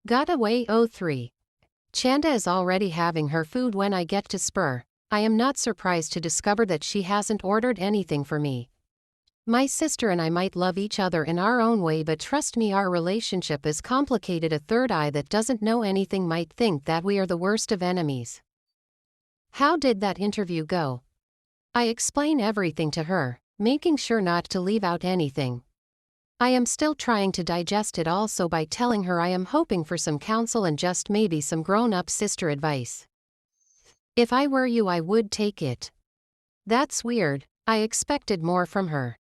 Got away 03. Chanda is already having her food when I get to Spur. I am not surprised to discover that she hasn't ordered anything for me. My sister and I might love each other in our own way, but trust me, our relationship is complicated. A third eye that doesn't know anything might think that we are the worst of enemies. How did that interview go? I explain everything to her, making sure not to leave out anything. I am still trying to digest it all, so by telling her I am hoping for some counsel and just maybe some grown-up sister advice. If I were you, I would take it. That's weird, I expected more from her.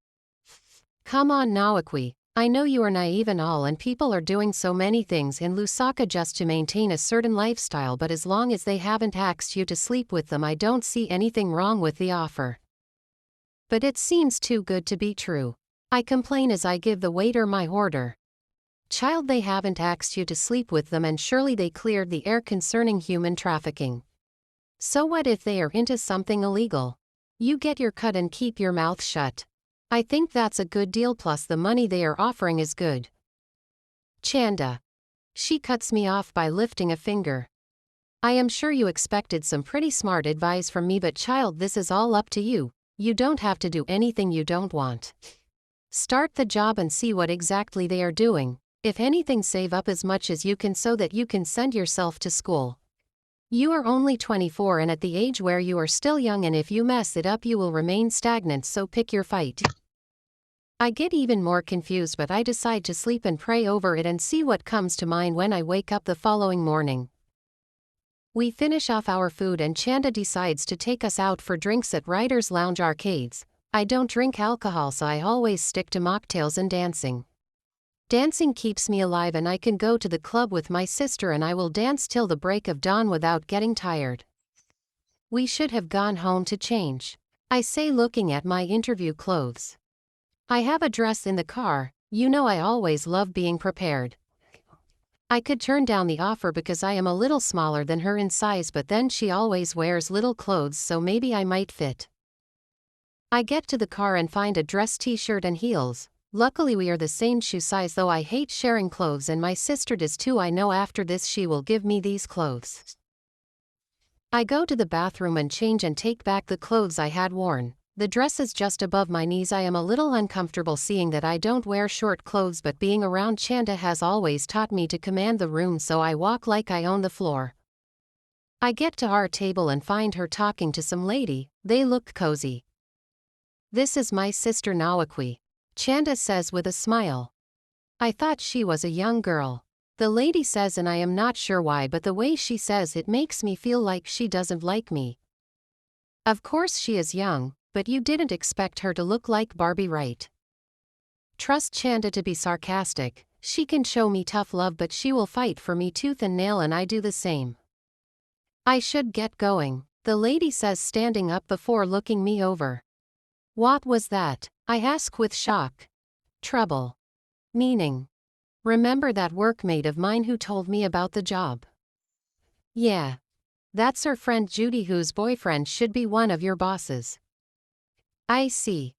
Come on Nawaqwi, I know you are naive and all, and people are doing so many things in Lusaka just to maintain a certain lifestyle, but as long as they haven't asked you to sleep with them, I don't see anything wrong with the offer. But it seems too good to be true. I complain as I give the waiter my order. Child, they haven't asked you to sleep with them, and surely they cleared the air concerning human trafficking. So what if they are into something illegal? You get your cut and keep your mouth shut. I think that's a good deal, plus the money they are offering is good. Chanda. She cuts me off by lifting a finger. I am sure you expected some pretty smart advice from me, but child, this is all up to you. You don't have to do anything you don't want. Start the job and see what exactly they are doing. If anything, save up as much as you can so that you can send yourself to school. You are only 24 and at the age where you are still young, and if you mess it up you will remain stagnant, so pick your fight. I get even more confused, but I decide to sleep and pray over it and see what comes to mind when I wake up the following morning. We finish off our food and Chanda decides to take us out for drinks at Writers Lounge Arcades. I don't drink alcohol, so I always stick to mocktails and dancing. Dancing keeps me alive, and I can go to the club with my sister and I will dance till the break of dawn without getting tired. We should have gone home to change, I say, looking at my interview clothes. I have a dress in the car. You know I always love being prepared. I could turn down the offer because I am a little smaller than her in size, but then she always wears little clothes, so maybe I might fit. I get to the car and find a dress, t-shirt and heels. Luckily we are the same shoe size, though I hate sharing clothes and my sister does too. I know after this she will give me these clothes. I go to the bathroom and change and take back the clothes I had worn. The dress is just above my knees. I am a little uncomfortable seeing that I don't wear short clothes, but being around Chanda has always taught me to command the room, so I walk like I own the floor. I get to our table and find her talking to some lady. They look cozy. This is my sister Nawaqwi, Chanda says with a smile. I thought she was a young girl. The lady says, and I am not sure why, but the way she says it makes me feel like she doesn't like me. Of course she is young, but you didn't expect her to look like Barbie, right? Trust Chanda to be sarcastic. She can show me tough love, but she will fight for me tooth and nail, and I do the same. I should get going, the lady says, standing up before looking me over. What was that? I ask with shock. Trouble. Meaning? Remember that workmate of mine who told me about the job? Yeah. That's her friend Judy, whose boyfriend should be one of your bosses. I see.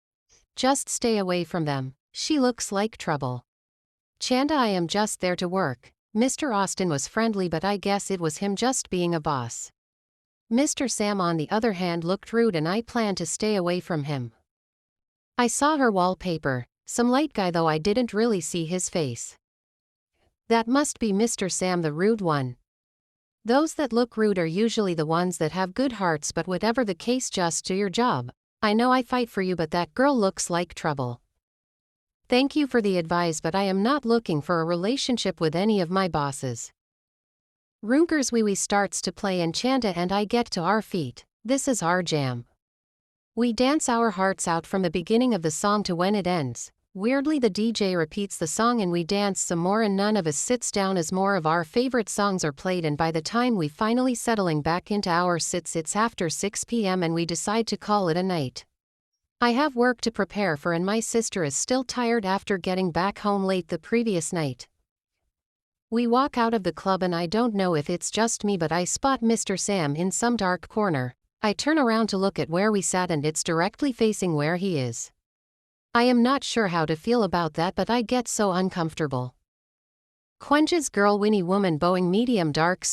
Just stay away from them. She looks like trouble. Chanda, I am just there to work. Mr. Austin was friendly, but I guess it was him just being a boss. Mr. Sam, on the other hand, looked rude, and I plan to stay away from him. I saw her wallpaper, some light guy, though I didn't really see his face. That must be Mr. Sam, the rude one. Those that look rude are usually the ones that have good hearts, but whatever the case, just do your job. I know I fight for you, but that girl looks like trouble. Thank you for the advice, but I am not looking for a relationship with any of my bosses. Rungers Wee Wee starts to play and Chanda and I get to our feet. This is our jam. We dance our hearts out from the beginning of the song to when it ends. Weirdly, the DJ repeats the song and we dance some more, and none of us sits down as more of our favorite songs are played, and by the time we finally settling back into our sits, it's after 6 p.m. and we decide to call it a night. I have work to prepare for and my sister is still tired after getting back home late the previous night. We walk out of the club and I don't know if it's just me, but I spot Mr. Sam in some dark corner. I turn around to look at where we sat and it's directly facing where he is. I am not sure how to feel about that, but I get so uncomfortable. Quench's girl Winnie woman Boeing medium dark